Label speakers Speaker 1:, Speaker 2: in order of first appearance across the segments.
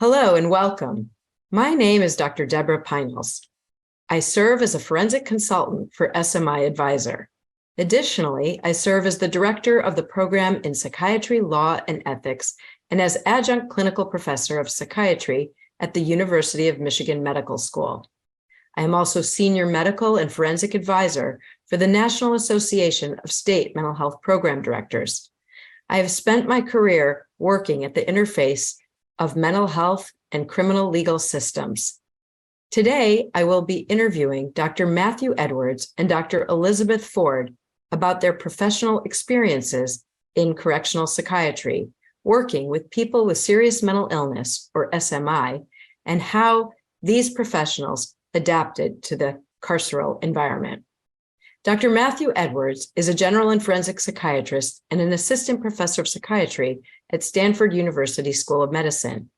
Speaker 1: Hello and welcome. My name is Dr. Deborah Pinels. I serve as a forensic consultant for SMI Advisor. Additionally, I serve as the director of the program in Psychiatry, Law, and Ethics, and as adjunct clinical professor of psychiatry at the University of Michigan Medical School. I am also senior medical and forensic advisor for the National Association of State Mental Health Program Directors. I have spent my career working at the interface of mental health and criminal legal systems. Today, I will be interviewing Dr. Matthew Edwards and Dr. Elizabeth Ford about their professional experiences in correctional psychiatry, working with people with serious mental illness, or SMI, and how these professionals adapted to the carceral environment. Dr. Matthew Edwards is a general and forensic psychiatrist and an assistant professor of psychiatry at Stanford University School of Medicine.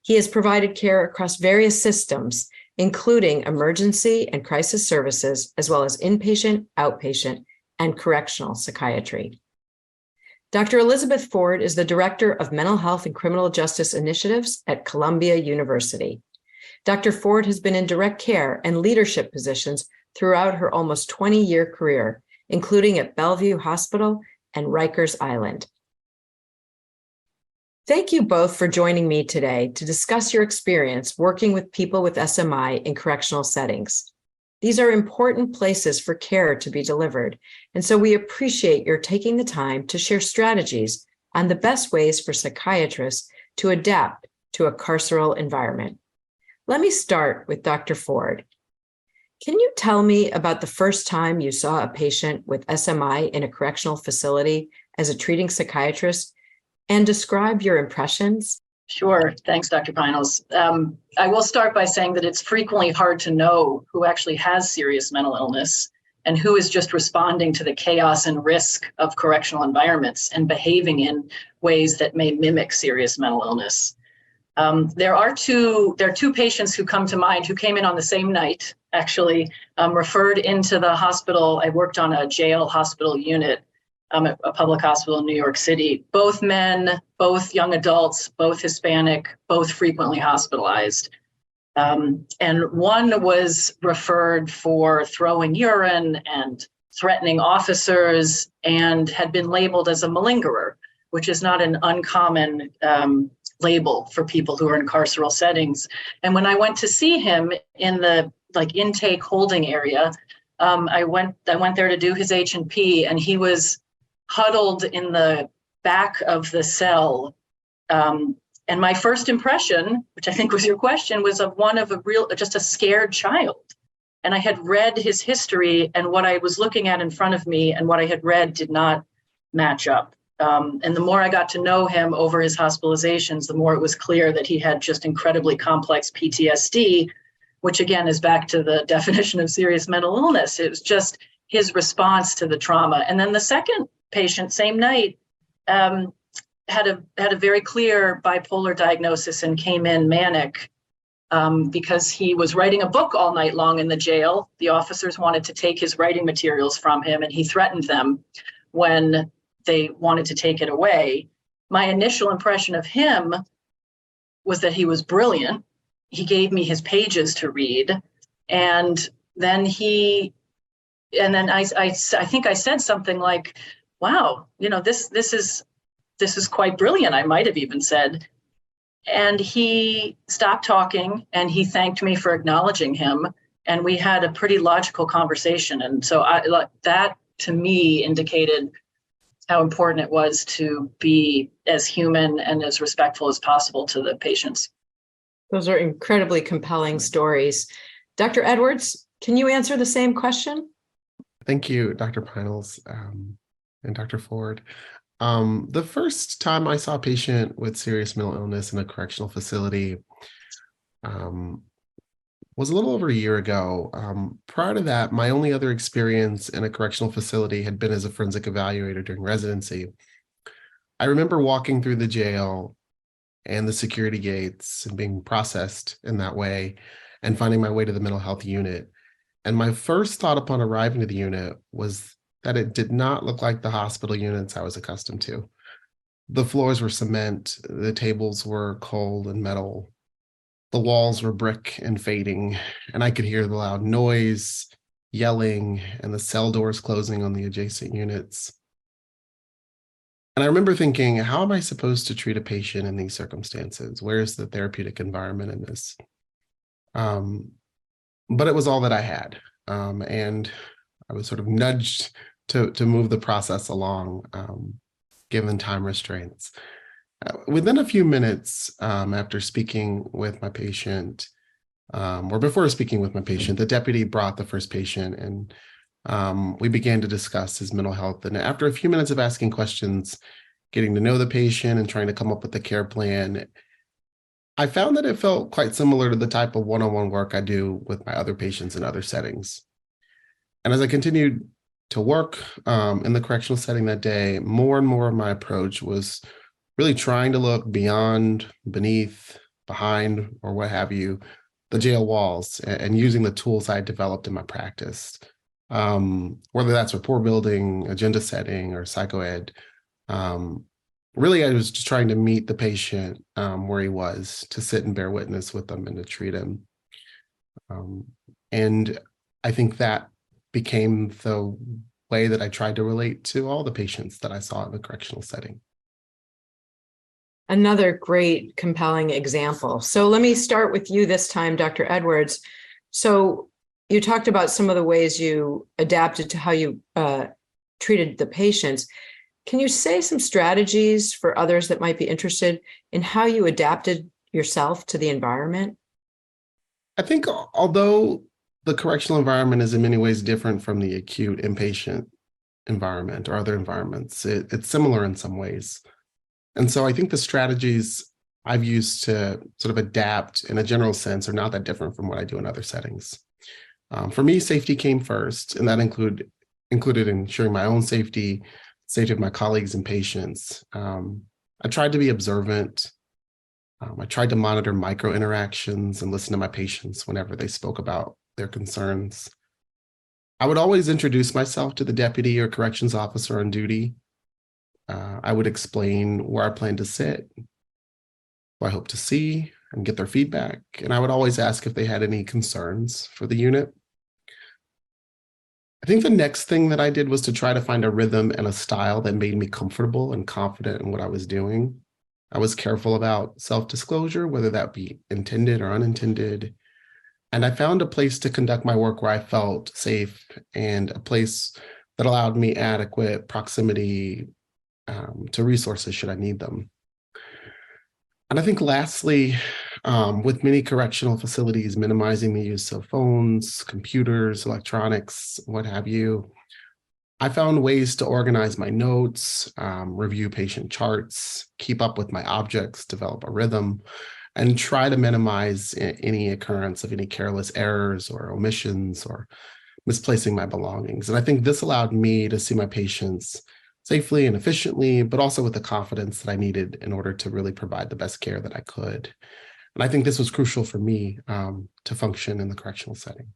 Speaker 1: He has provided care across various systems, including emergency and crisis services, as well as inpatient, outpatient, and correctional psychiatry. Dr. Elizabeth Ford is the Director of Mental Health and Criminal Justice Initiatives at Columbia University. Dr. Ford has been in direct care and leadership positions throughout her almost 20-year career, including at Bellevue Hospital and Rikers Island. Thank you both for joining me today to discuss your experience working with people with SMI in correctional settings. These are important places for care to be delivered, and so we appreciate your taking the time to share strategies on the best ways for psychiatrists to adapt to a carceral environment. Let me start with Dr. Ford. Can you tell me about the first time you saw a patient with SMI in a correctional facility as a treating psychiatrist and describe your impressions?
Speaker 2: Sure. Thanks, Dr. Pinels. I will start by saying that it's frequently hard to know who actually has serious mental illness and who is just responding to the chaos and risk of correctional environments and behaving in ways that may mimic serious mental illness. There are two patients who come to mind who came in on the same night, actually, referred into the hospital. I worked on a jail hospital unit, a public hospital in New York City. Both men, both young adults, both Hispanic, both frequently hospitalized. And one was referred for throwing urine and threatening officers and had been labeled as a malingerer, which is not an uncommon label for people who are in carceral settings. And when I went to see him in the intake holding area, I went there to do his H&P, and he was huddled in the back of the cell. And my first impression, which I think was your question, was of one of just a scared child. And I had read his history, and what I was looking at in front of me and what I had read did not match up. And the more I got to know him over his hospitalizations, the more it was clear that he had just incredibly complex PTSD, which again is back to the definition of serious mental illness. It was just his response to the trauma. And then the second patient, same night, had a very clear bipolar diagnosis and came in manic because he was writing a book all night long in the jail. The officers wanted to take his writing materials from him, and he threatened them when they wanted to take it away. My initial impression of him was that he was brilliant. He gave me his pages to read. And then I think I said something like, wow, this is quite brilliant, I might have even said. And he stopped talking and he thanked me for acknowledging him. And we had a pretty logical conversation. And so that to me indicated how important it was to be as human and as respectful as possible to the patients.
Speaker 1: Those are incredibly compelling stories. Dr. Edwards, can you answer the same question?
Speaker 3: Thank you, Dr. Pinels and Dr. Ford. The first time I saw a patient with serious mental illness in a correctional facility was a little over a year ago. Prior to that, my only other experience in a correctional facility had been as a forensic evaluator during residency. I remember walking through the jail and the security gates and being processed in that way and finding my way to the mental health unit. And my first thought upon arriving to the unit was that it did not look like the hospital units I was accustomed to. The floors were cement, the tables were coal and metal, the walls were brick and fading, and I could hear the loud noise, yelling, and the cell doors closing on the adjacent units. And I remember thinking, how am I supposed to treat a patient in these circumstances? Where's the therapeutic environment in this? But it was all that I had. And I was sort of nudged to move the process along, given time restraints. Within a few minutes after speaking with my patient, or before speaking with my patient, the deputy brought the first patient, and we began to discuss his mental health. And after a few minutes of asking questions, getting to know the patient and trying to come up with a care plan, I found that it felt quite similar to the type of one-on-one work I do with my other patients in other settings. And as I continued to work in the correctional setting that day, more and more of my approach was really trying to look beyond, beneath, behind, or what have you, the jail walls, and using the tools I developed in my practice, whether that's rapport building, agenda setting, or psychoed. Really, I was just trying to meet the patient where he was, to sit and bear witness with them and to treat him. And I think that became the way that I tried to relate to all the patients that I saw in the correctional setting.
Speaker 1: Another great, compelling example. So let me start with you this time, Dr. Edwards. So you talked about some of the ways you adapted to how you treated the patients. Can you say some strategies for others that might be interested in how you adapted yourself to the environment?
Speaker 3: I think although the correctional environment is in many ways different from the acute inpatient environment or other environments, it's similar in some ways. And so I think the strategies I've used to sort of adapt in a general sense are not that different from what I do in other settings. For me, safety came first, and that included ensuring my own safety of my colleagues and patients. I tried to be observant. I tried to monitor micro interactions and listen to my patients whenever they spoke about their concerns. I would always introduce myself to the deputy or corrections officer on duty. I would explain where I plan to sit, who I hope to see, and get their feedback. And I would always ask if they had any concerns for the unit. I think the next thing that I did was to try to find a rhythm and a style that made me comfortable and confident in what I was doing. I was careful about self-disclosure, whether that be intended or unintended. And I found a place to conduct my work where I felt safe, and a place that allowed me adequate proximity to resources should I need them. And I think lastly, with many correctional facilities minimizing the use of phones, computers, electronics, what have you, I found ways to organize my notes, review patient charts, keep up with my objects, develop a rhythm, and try to minimize any occurrence of any careless errors or omissions or misplacing my belongings. And I think this allowed me to see my patients safely and efficiently, but also with the confidence that I needed in order to really provide the best care that I could. And I think this was crucial for me to function in the correctional setting.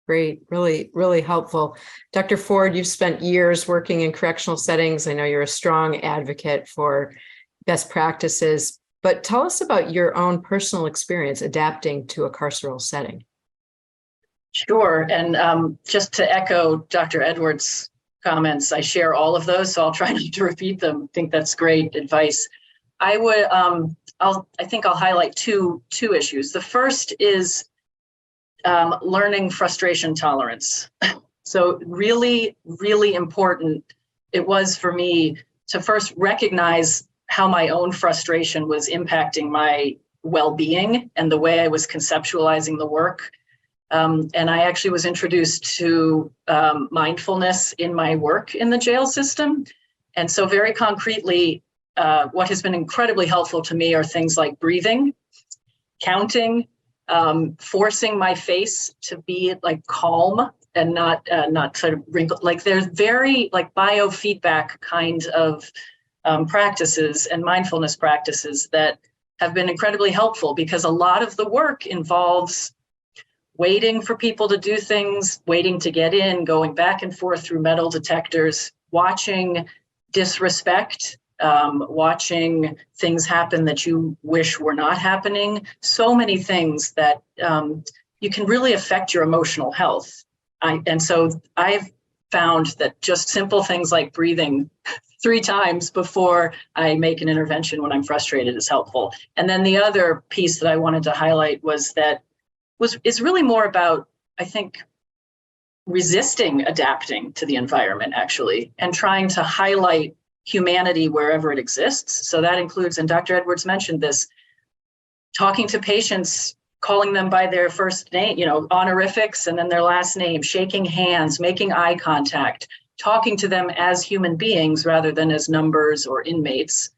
Speaker 1: Great, really, really helpful. Dr. Ford, you've spent years working in correctional settings. I know you're a strong advocate for best practices, but tell us about your own personal experience adapting to a carceral setting.
Speaker 2: Sure. And just to echo Dr. Edwards' comments, I share all of those, so I'll try not to repeat them. I think that's great advice. I think I'll highlight two issues. The first is learning frustration tolerance. So really, really important it was for me to first recognize how my own frustration was impacting my well-being and the way I was conceptualizing the work. And I actually was introduced to mindfulness in my work in the jail system. And so very concretely, what has been incredibly helpful to me are things like breathing, counting, forcing my face to be like calm and not sort of wrinkled. Like there's very like biofeedback kind of practices and mindfulness practices that have been incredibly helpful, because a lot of the work involves waiting for people to do things, waiting to get in, going back and forth through metal detectors, watching disrespect watching things happen that you wish were not happening. So many things that you can really affect your emotional health. And so I've found that just simple things like breathing 3 times before I make an intervention when I'm frustrated is helpful. And then the other piece that I wanted to highlight is really more about, I think, resisting adapting to the environment, actually, and trying to highlight humanity wherever it exists. So that includes, and Dr. Edwards mentioned this, talking to patients, calling them by their first name, honorifics and then their last name, shaking hands, making eye contact, talking to them as human beings rather than as numbers or inmates.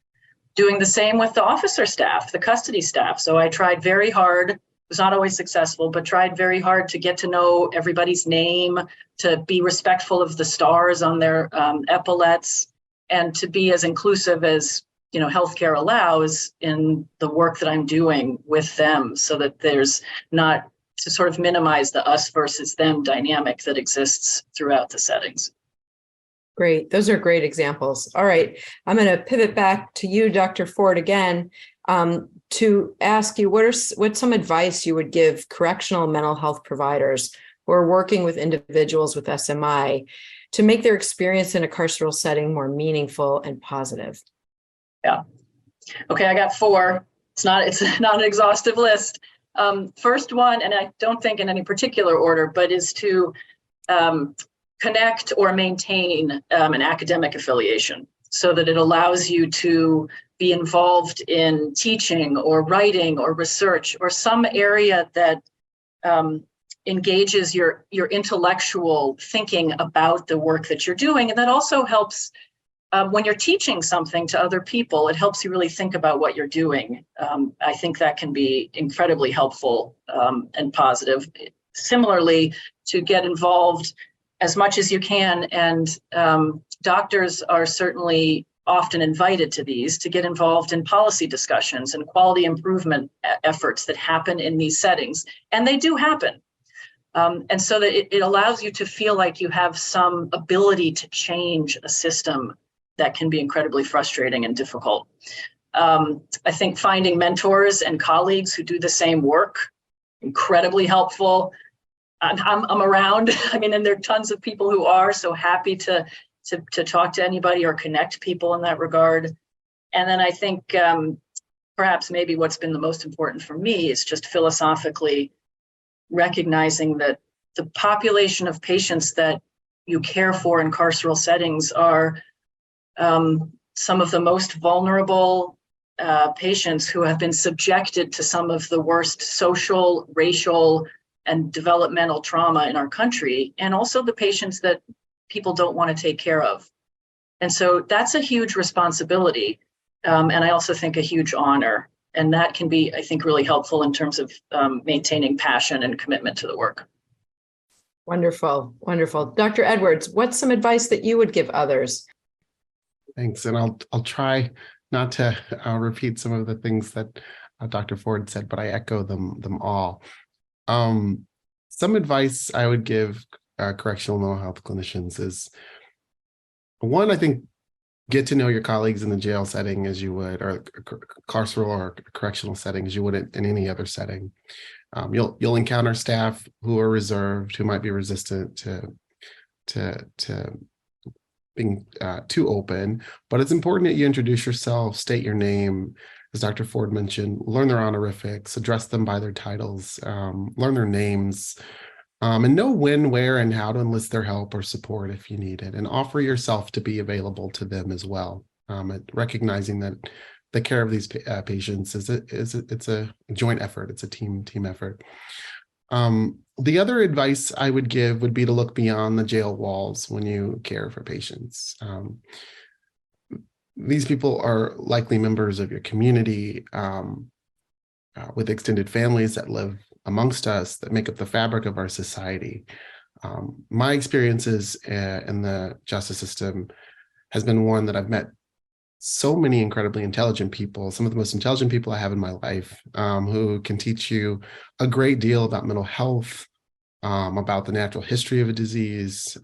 Speaker 2: Doing the same with the officer staff, the custody staff. So I tried very hard, was not always successful, but tried very hard to get to know everybody's name, to be respectful of the stars on their epaulets, and to be as inclusive as healthcare allows in the work that I'm doing with them, so that there's not, to sort of minimize the us versus them dynamic that exists throughout the settings.
Speaker 1: Great. Those are great examples. All right. I'm going to pivot back to you, Dr. Ford, again, to ask you what's some advice you would give correctional mental health providers who are working with individuals with SMI to make their experience in a carceral setting more meaningful and positive?
Speaker 2: Yeah. Okay, I got 4. It's not an exhaustive list. First one, and I don't think in any particular order, but is to connect or maintain an academic affiliation so that it allows you to be involved in teaching or writing or research or some area that engages your intellectual thinking about the work that you're doing. And that also helps when you're teaching something to other people, it helps you really think about what you're doing. I think that can be incredibly helpful and positive. Similarly, to get involved as much as you can, and doctors are certainly often invited to these, to get involved in policy discussions and quality improvement efforts that happen in these settings. And they do happen. And so that it allows you to feel like you have some ability to change a system that can be incredibly frustrating and difficult. I think finding mentors and colleagues who do the same work, incredibly helpful. I'm around, and there are tons of people who are, so happy to talk to anybody or connect people in that regard. And then I think perhaps maybe what's been the most important for me is just philosophically recognizing that the population of patients that you care for in carceral settings are some of the most vulnerable patients who have been subjected to some of the worst social, racial, and developmental trauma in our country, and also the patients that people don't want to take care of. And so that's a huge responsibility, and I also think a huge honor. And that can be, I think, really helpful in terms of maintaining passion and commitment to the work.
Speaker 1: Wonderful, wonderful. Dr. Edwards, what's some advice that you would give others?
Speaker 3: Thanks, and I'll try not to repeat some of the things that Dr. Ford said, but I echo them all. Some advice I would give correctional mental health clinicians is, one, I think, get to know your colleagues in the jail setting as you would, or carceral or correctional setting as you would in any other setting. You'll encounter staff who are reserved, who might be resistant to being too open, but it's important that you introduce yourself, state your name, as Dr. Ford mentioned, learn their honorifics, address them by their titles, learn their names, and know when, where, and how to enlist their help or support if you need it, and offer yourself to be available to them as well. Recognizing that the care of these patients it's a joint effort, it's a team effort. The other advice I would give would be to look beyond the jail walls when you care for patients. These people are likely members of your community with extended families that live amongst us, that make up the fabric of our society. My experiences in the justice system has been one that I've met so many incredibly intelligent people, some of the most intelligent people I have in my life, who can teach you a great deal about mental health, about the natural history of a disease,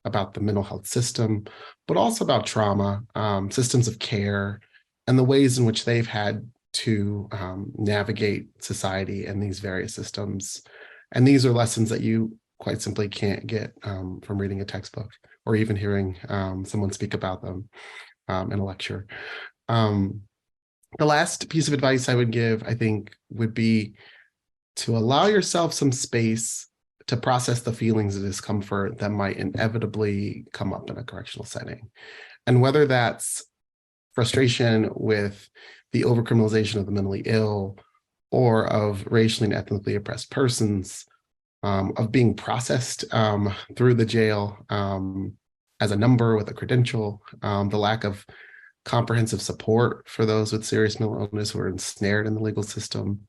Speaker 3: about the mental health system, but also about trauma, systems of care, and the ways in which they've had to navigate society and these various systems. And these are lessons that you quite simply can't get from reading a textbook or even hearing someone speak about them in a lecture. The last piece of advice I would give, I think, would be to allow yourself some space to process the feelings of discomfort that might inevitably come up in a correctional setting. And whether that's frustration with the overcriminalization of the mentally ill or of racially and ethnically oppressed persons, of being processed through the jail as a number with a credential, the lack of comprehensive support for those with serious mental illness who are ensnared in the legal system,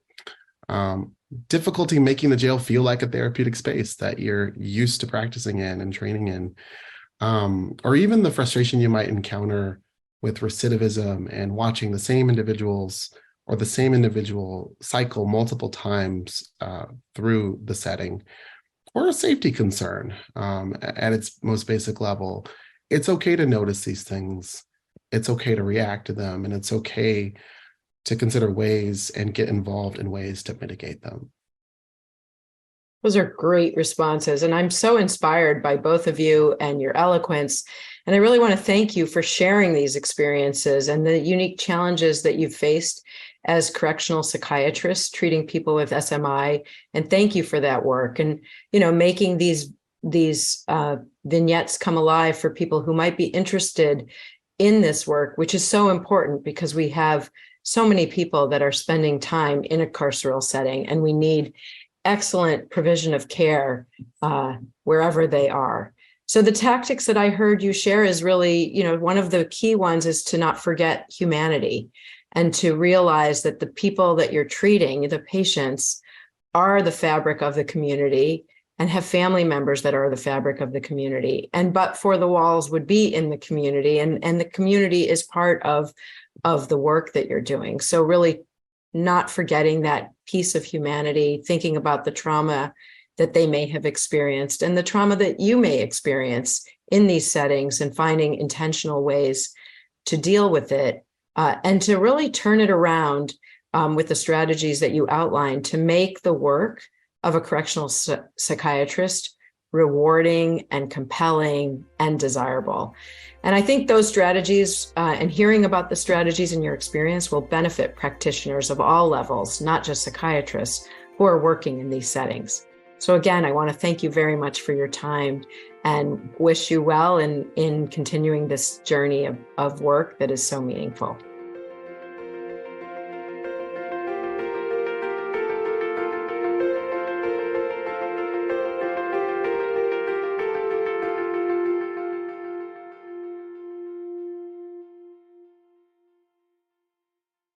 Speaker 3: difficulty making the jail feel like a therapeutic space that you're used to practicing in and training in, or even the frustration you might encounter with recidivism and watching the same individuals or the same individual cycle multiple times through the setting, or a safety concern at its most basic level. It's okay to notice these things. It's okay to react to them, and it's okay to consider ways and get involved in ways to mitigate them.
Speaker 1: Those are great responses. And I'm so inspired by both of you and your eloquence. And I really want to thank you for sharing these experiences and the unique challenges that you've faced as correctional psychiatrists treating people with SMI. And thank you for that work and, making these vignettes come alive for people who might be interested in this work, which is so important because we have so many people that are spending time in a carceral setting, and we need excellent provision of care wherever they are. So the tactics that I heard you share is really, one of the key ones is to not forget humanity and to realize that the people that you're treating, the patients, are the fabric of the community and have family members that are the fabric of the community. And but for the walls would be in the community, and the community is part of the work that you're doing. So really not forgetting that piece of humanity, thinking about the trauma that they may have experienced and the trauma that you may experience in these settings, and finding intentional ways to deal with it and to really turn it around with the strategies that you outlined to make the work of a correctional psychiatrist rewarding and compelling and desirable. And I think those strategies and hearing about the strategies in your experience will benefit practitioners of all levels, not just psychiatrists who are working in these settings. So again, I want to thank you very much for your time and wish you well in continuing this journey of work that is so meaningful.